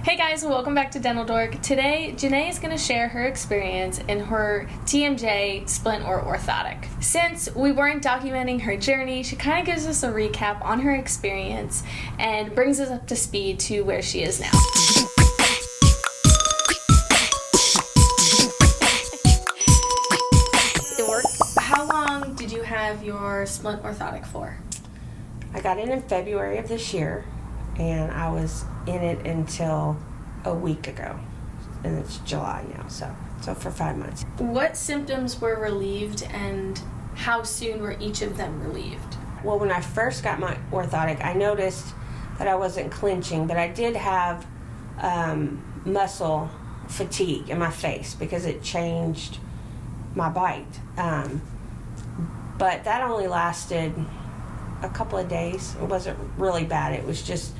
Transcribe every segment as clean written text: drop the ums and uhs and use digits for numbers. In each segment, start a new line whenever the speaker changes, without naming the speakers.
Hey guys, welcome back to Dental Dork. Today, Jennay is going to share her experience in her TMJ Splint Orthotic. Since we weren't documenting her journey, she kind of gives us a recap on her experience and brings us up to speed to where she is now. How long did you have your Splint Orthotic for?
I got in February of this year, and I was in it until a week ago, and it's July now, so for 5 months.
What symptoms were relieved, and how soon were each of them relieved?
Well, when I first got my orthotic, I noticed that I wasn't clenching, but I did have muscle fatigue in my face because it changed my bite. But that only lasted a couple of days. It wasn't really bad. It was just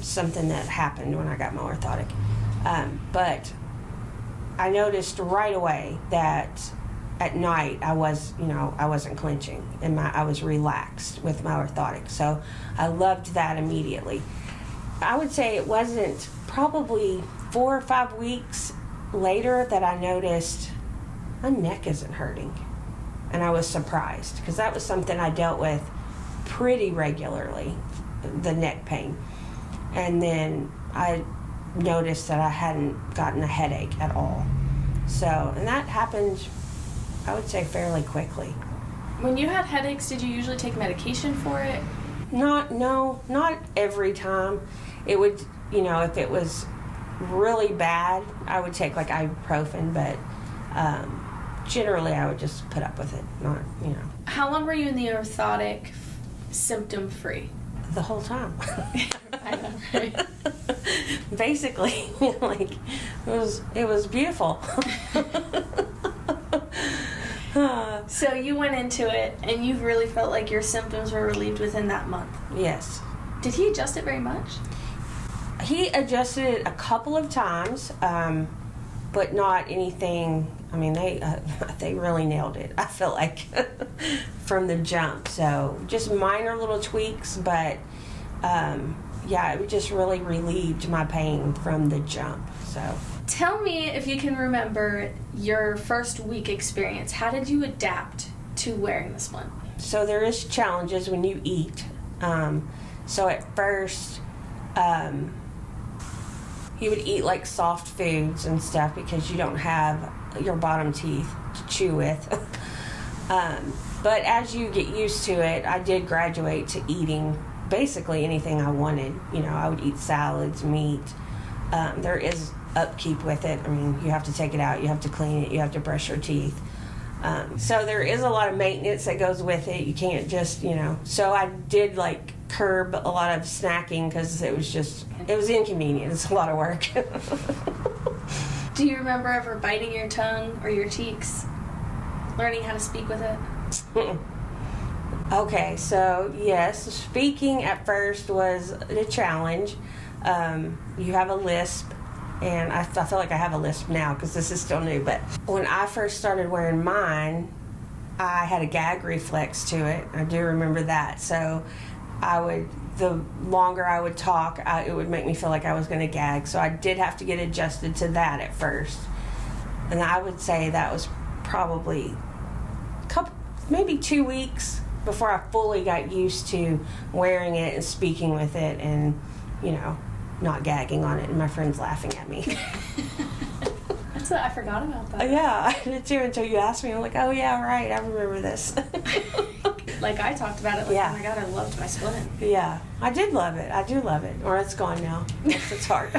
something that happened when I got my orthotic. But I noticed right away that at night I wasn't clenching and I was relaxed with my orthotic. So I loved that immediately. I would say it wasn't probably 4 or 5 weeks later that I noticed my neck isn't hurting. And I was surprised because that was something I dealt with pretty regularly, the neck pain. And then I noticed that I hadn't gotten a headache at all. And that happened, I would say, fairly quickly.
When you had headaches, did you usually take medication for it?
Not every time. It would, if it was really bad, I would take like ibuprofen, but generally I would just put up with it,
How long were you in the orthotic symptom-free?
The whole time.
I know, right?
Basically, it was beautiful.
So you went into it and you really felt like your symptoms were relieved within that month?
Yes.
Did he adjust it very much?
He adjusted it a couple of times, but not anything. I mean, they really nailed it, I feel like, from the jump. So just minor little tweaks, but it just really relieved my pain from the jump. So
tell me if you can remember your first week experience. How did you adapt to wearing the splint?
So there is challenges when you eat. So at first, you would eat like soft foods and stuff because you don't have your bottom teeth to chew with. But as you get used to it, I did graduate to eating basically anything I wanted. I would eat salads, meat. There is upkeep with it. I mean, you have to take it out, you have to clean it, you have to brush your teeth. So there is a lot of maintenance that goes with it. You can't just, So I did curb a lot of snacking because it was inconvenient. It's a lot of work.
Do you remember ever biting your tongue or your cheeks? Learning how to speak with it?
Okay, so yes, speaking at first was a challenge. You have a lisp, and I feel like I have a lisp now because this is still new, but when I first started wearing mine, I had a gag reflex to it. I do remember that. So the longer I would talk, it would make me feel like I was going to gag. So I did have to get adjusted to that at first. And I would say that was probably maybe 2 weeks before I fully got used to wearing it and speaking with it and, not gagging on it and my friends laughing at me.
I forgot about that.
Yeah, I did too until you asked me. I'm like, oh yeah, right, I remember this.
I talked about it,
yeah.
Oh my God, I loved my splint.
Yeah, I did love it. I do love it. Or it's gone now. It's hard.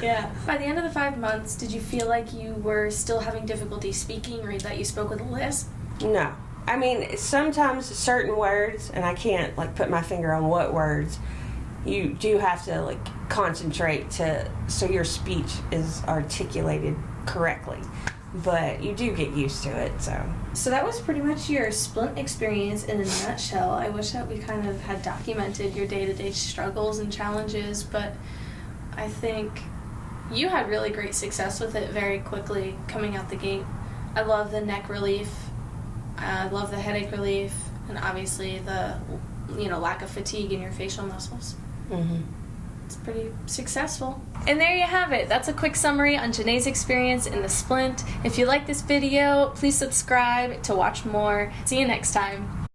Yeah. By the end of the 5 months, did you feel like you were still having difficulty speaking or that you spoke with a lisp?
No. I mean, sometimes certain words, and I can't put my finger on what words, you do have to concentrate so your speech is articulated correctly. But you do get used to it, so
that was pretty much your splint experience in a nutshell. I wish that we kind of had documented your day-to-day struggles and challenges, but I think you had really great success with it very quickly coming out the gate. I love the neck relief. I love the headache relief, and obviously the lack of fatigue in your facial muscles.
Mm-hmm.
it's pretty successful. And there you have it. That's a quick summary on Jennay's experience in the splint. If you like this video, please subscribe to watch more. See you next time.